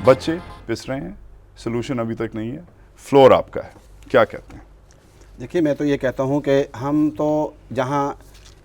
بچے پس رہے ہیں, سلوشن ابھی تک نہیں ہے, فلور آپ کا ہے, کیا کہتے ہیں؟ دیکھیے میں تو یہ کہتا ہوں کہ ہم تو جہاں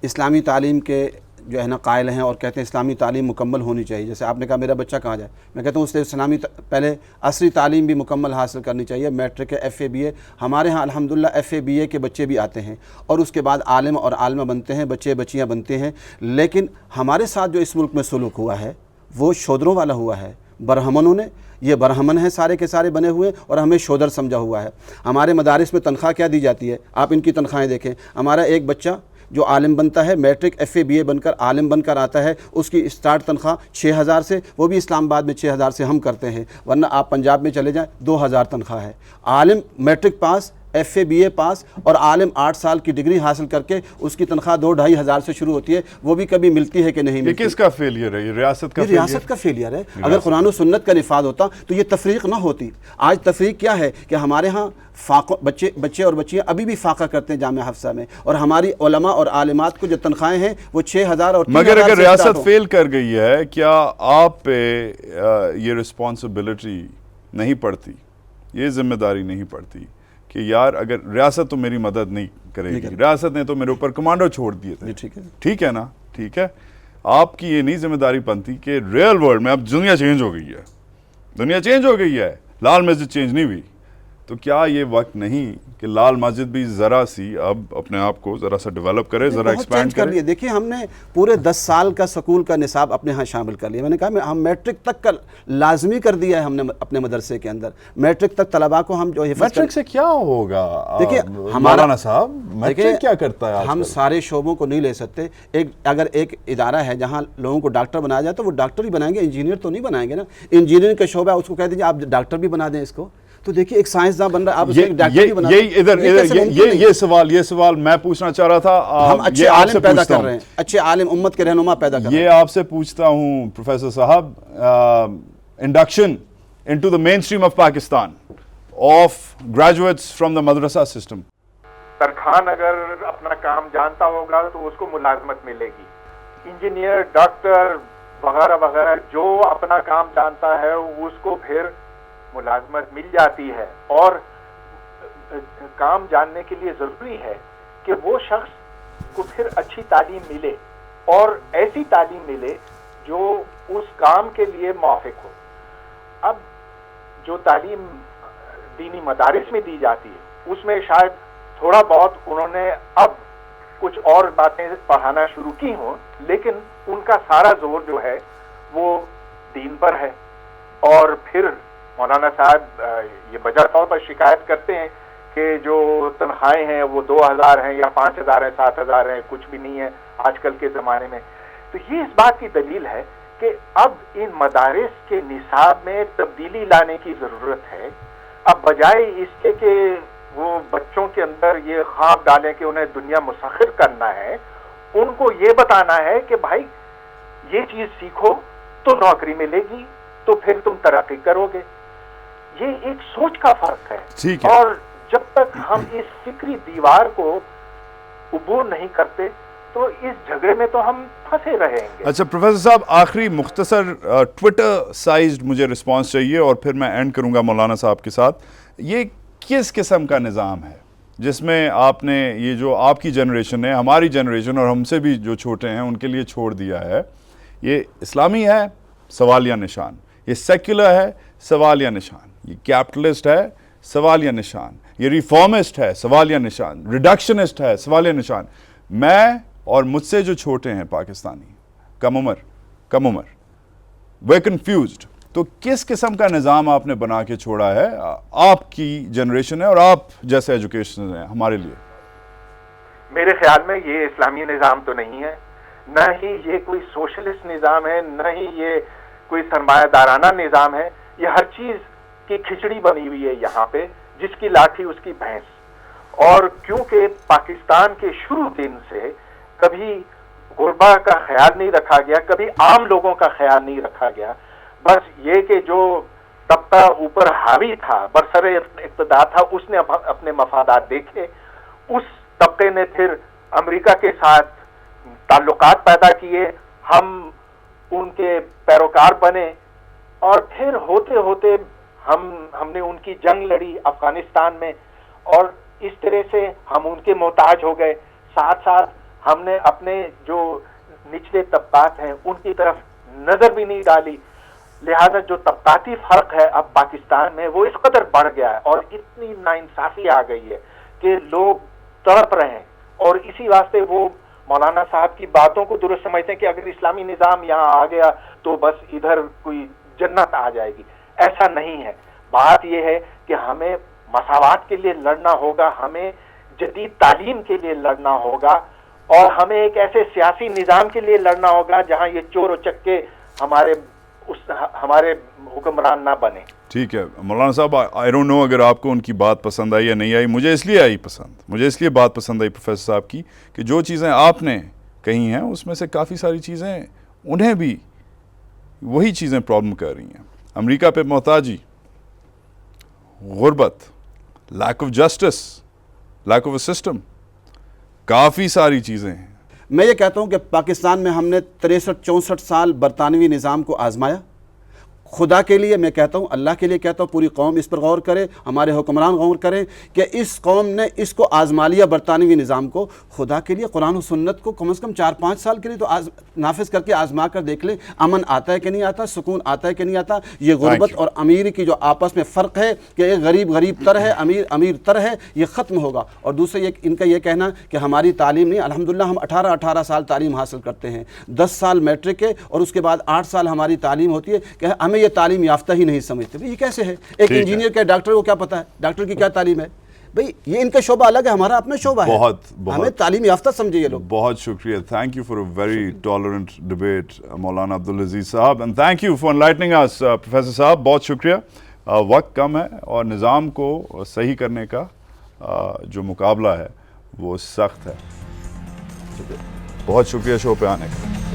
اسلامی تعلیم کے جو ہے نا قائل ہیں اور کہتے ہیں اسلامی تعلیم مکمل ہونی چاہیے, جیسے آپ نے کہا میرا بچہ کہاں جائے, میں کہتا ہوں اس سے پہلے عصری تعلیم بھی مکمل حاصل کرنی چاہیے, میٹرک ہے, ایف اے بی اے. ہمارے ہاں الحمدللہ ایف اے بی اے کے بچے بھی آتے ہیں اور اس کے بعد عالم اور عالمہ بنتے ہیں, بچے بچیاں بنتے ہیں. لیکن ہمارے ساتھ جو اس ملک میں سلوک ہوا ہے وہ شودروں والا ہوا ہے, برہمنوں نے. یہ برہمن ہیں سارے کے سارے بنے ہوئے اور ہمیں شودر سمجھا ہوا ہے. ہمارے مدارس میں تنخواہ کیا دی جاتی ہے, آپ ان کی تنخواہیں دیکھیں. ہمارا ایک بچہ جو عالم بنتا ہے, میٹرک ایف اے بی اے بن کر عالم بن کر آتا ہے, اس کی اسٹارٹ تنخواہ 6,000 سے, وہ بھی اسلام آباد میں 6,000 سے ہم کرتے ہیں, ورنہ آپ پنجاب میں چلے جائیں 2,000 تنخواہ ہے. عالم matric pass, F A B A pass اور عالم 8 سال کی ڈگری حاصل کر کے اس کی تنخواہ 2-2.5 ہزار سے شروع ہوتی ہے, وہ بھی کبھی ملتی ہے کہ نہیں ملتی. یہ کس کا فیلئر ہے؟ یہ ریاست کا یہ ریاست کا فیلئر ہے. اگر قرآن و سنت کا نفاذ ہوتا تو یہ تفریق نہ ہوتی. آج تفریق کیا ہے کہ ہمارے ہاں بچے اور بچیاں ابھی بھی فاقہ کرتے ہیں جامعہ حفصہ میں, اور ہماری علماء اور عالمات کو جو تنخواہیں ہیں وہ 6,000 اور 3,000. مگر اگر ریاست فیل کر گئی ہے, کیا آپ پہ یہ رسپانسبلٹی نہیں پڑتی, یہ ذمہ داری نہیں پڑتی کہ یار اگر ریاست تو میری مدد نہیں کرے گی, ریاست نے تو میرے اوپر کمانڈو چھوڑ دیے تھے, ٹھیک ہے نا, ٹھیک ہے, آپ کی یہ نہیں ذمہ داری بنتی کہ ریئل ورلڈ میں اب دنیا چینج ہو گئی ہے, دنیا چینج ہو گئی ہے, لال مسجد چینج نہیں ہوئی, تو کیا یہ وقت نہیں کہ لال مسجد بھی ذرا سی اب اپنے آپ کو ذرا سا ڈیولپ کرے, ذرا ایکسپینڈ کرے؟ دیکھیے ہم نے پورے 10 سال کا سکول کا نصاب اپنے ہاں شامل کر لیا. میں نے کہا ہم میٹرک تک کا لازمی کر دیا ہے ہم نے اپنے مدرسے کے اندر. میٹرک تک طلباء کو ہم جو میٹرک سے کیا ہوگا دیکھیے مولانا صاحب, میٹرک کیا کرتا ہے؟ ہم سارے شعبوں کو نہیں لے سکتے. اگر ایک ادارہ ہے جہاں لوگوں کو ڈاکٹر بنایا جائے تو وہ ڈاکٹر ہی بنائیں گے, انجینئر تو نہیں بنائیں گے نا. انجینئرنگ کا شعبہ ہے, اس کو کہہ دیجیے آپ ڈاکٹر بھی بنا دیں اس کو, تو دیکھیے ایک سائنسداں بن رہا ہے, آپ اسے ڈاکٹر بھی بنا دیں. یہ سوال میں پوچھنا چاہ رہا تھا. ہم اچھے عالم پیدا کر رہے ہیں, اچھے عالم امت کے رہنما پیدا کر رہے ہیں. یہ آپ سے پوچھتا ہوں پروفیسر صاحب, induction into the mainstream of Pakistan of graduates from the madrasa system. Tarkhan اگر اپنا کام جانتا ہوگا تو اس کو ملازمت ملے گی. انجینئر, ڈاکٹر وغیرہ وغیرہ جو اپنا کام جانتا ہے اس کو پھر ملازمت مل جاتی ہے. اور کام جاننے کے لیے ضروری ہے کہ وہ شخص کو پھر اچھی تعلیم ملے, اور ایسی تعلیم ملے جو اس کام کے لیے موافق ہو. اب جو تعلیم دینی مدارس میں دی جاتی ہے اس میں شاید تھوڑا بہت انہوں نے اب کچھ اور باتیں پڑھانا شروع کی ہوں, لیکن ان کا سارا زور جو ہے وہ دین پر ہے. اور پھر مولانا صاحب یہ بجا طور پر شکایت کرتے ہیں کہ جو تنخواہیں ہیں وہ 2,000 ہیں یا 5,000 ہیں, 7,000 ہیں, کچھ بھی نہیں ہے آج کل کے زمانے میں. تو یہ اس بات کی دلیل ہے کہ اب ان مدارس کے نصاب میں تبدیلی لانے کی ضرورت ہے. اب بجائے اس کے کہ وہ بچوں کے اندر یہ خواب ڈالیں کہ انہیں دنیا مسخر کرنا ہے, ان کو یہ بتانا ہے کہ بھائی یہ چیز سیکھو تو نوکری ملے گی, تو پھر تم ترقی کرو گے. یہ ایک سوچ کا فرق ہے, اور جب تک ہم اس فکری دیوار کو عبور نہیں کرتے تو اس جھگڑے میں تو ہم پھنسے رہیں گے. اچھا پروفیسر صاحب, آخری مختصر ٹویٹر سائزڈ مجھے رسپانس چاہیے اور پھر میں اینڈ کروں گا مولانا صاحب کے ساتھ. یہ کس قسم کا نظام ہے جس میں آپ نے یہ جو آپ کی جنریشن ہے, ہماری جنریشن اور ہم سے بھی جو چھوٹے ہیں ان کے لیے چھوڑ دیا ہے؟ یہ اسلامی ہے, سوالیہ نشان. یہ سیکولر ہے, سوالیہ نشان. یہ کیپٹلسٹ ہے, سوالیہ نشان. یہ ریفارمسٹ ہے, سوالیہ نشان. ریڈکشنسٹ ہے, سوالیہ نشان. میں اور مجھ سے جو چھوٹے ہیں پاکستانی, کم عمر, وہ کنفیوزڈ. تو کس قسم کا نظام آپ نے بنا کے چھوڑا ہے؟ آپ کی جنریشن ہے اور آپ جیسے ایجوکیشن ہے ہمارے لیے. میرے خیال میں یہ اسلامی نظام تو نہیں ہے, نہ ہی یہ کوئی سوشلسٹ نظام ہے, نہ ہی یہ کوئی سرمایہ دارانہ نظام ہے. یہ ہر چیز کی کھچڑی بنی ہوئی ہے یہاں پہ, جس کی لاٹھی اس کی بھینس. اور کیونکہ پاکستان کے شروع دن سے کبھی غربا کا خیال نہیں رکھا گیا, کبھی عام لوگوں کا خیال نہیں رکھا گیا. بس یہ کہ جو طبقہ اوپر حاوی تھا, برسر اقتدار تھا, اس نے اپنے مفادات دیکھے. اس طبقے نے پھر امریکہ کے ساتھ تعلقات پیدا کیے, ہم ان کے پیروکار بنے, اور پھر ہوتے ہوتے ہم نے ان کی جنگ لڑی افغانستان میں، اور اس طرح سے ہم ان کے محتاج ہو گئے. ساتھ ساتھ ہم نے اپنے جو نچلے طبقات ہیں ان کی طرف نظر بھی نہیں ڈالی. لہذا جو طبقاتی فرق ہے اب پاکستان میں وہ اس قدر بڑھ گیا ہے اور اتنی ناانصافی آ گئی ہے کہ لوگ تڑپ رہے ہیں. اور اسی واسطے وہ مولانا صاحب کی باتوں کو درست سمجھتے ہیں کہ اگر اسلامی نظام یہاں آ گیا تو بس ادھر کوئی جنت آ جائے گی. ایسا نہیں ہے. بات یہ ہے کہ ہمیں مساوات کے لیے لڑنا ہوگا، ہمیں جدید تعلیم کے لیے لڑنا ہوگا، اور ہمیں ایک ایسے سیاسی نظام کے لیے لڑنا ہوگا جہاں یہ چور و چکے ہمارے حکمران نہ بنے. ٹھیک ہے مولانا صاحب، آئی ڈونٹ نو اگر آپ کو ان کی بات پسند آئی یا نہیں آئی. مجھے اس لیے بات پسند آئی پروفیسر صاحب کی کہ جو چیزیں آپ نے کہی ہیں اس میں سے کافی ساری چیزیں انہیں بھی وہی چیزیں پرابلم کر رہی ہیں. امریکہ پہ محتاجی، غربت، lack of justice, lack of a system, کافی ساری چیزیں ہیں. میں یہ کہتا ہوں کہ پاکستان میں ہم نے 63-64 سال برطانوی نظام کو آزمایا. خدا کے لیے میں کہتا ہوں، اللہ کے لیے کہتا ہوں، پوری قوم اس پر غور کرے، ہمارے حکمران غور کریں کہ اس قوم نے اس کو آزما لیا برطانوی نظام کو. خدا کے لیے قرآن و سنت کو کم از کم 4-5 سال کے لیے تو نافذ کر کے آزما کر دیکھ لیں. امن آتا ہے کہ نہیں آتا، سکون آتا ہے کہ نہیں آتا. یہ غربت اور امیر کی جو آپس میں فرق ہے کہ ایک غریب تر ہے، امیر تر ہے، یہ ختم ہوگا. اور دوسرے ان کا یہ کہنا کہ ہماری تعلیم نہیں، الحمدللہ ہم 18 سال تعلیم حاصل کرتے ہیں، 10 سال میٹرک ہے اور اس کے بعد 8 سال ہماری تعلیم ہوتی ہے، کہ ہمیں یہ تعلیم یافتہ ہی نہیں سمجھتے. یہ کیسے ہے؟ ایک انجینئر کے ڈاکٹر کو کیا پتا ہے ڈاکٹر کی کیا تعلیم ہے؟ بھئی یہ ان کا شعبہ الگ ہے، ہمارا اپنا شعبہ ہے. ہمیں تعلیم یافتہ سمجھے یہ لوگ. بہت شکریہ. Thank you for a very tolerant debate Maulana Abdulaziz sahib, and thank you for enlightening us professor sahib. بہت شکریہ. وقت کم ہے اور نظام کو صحیح کرنے کا جو مقابلہ ہے وہ سخت ہے. بہت شکریہ شو پہ آنے کا.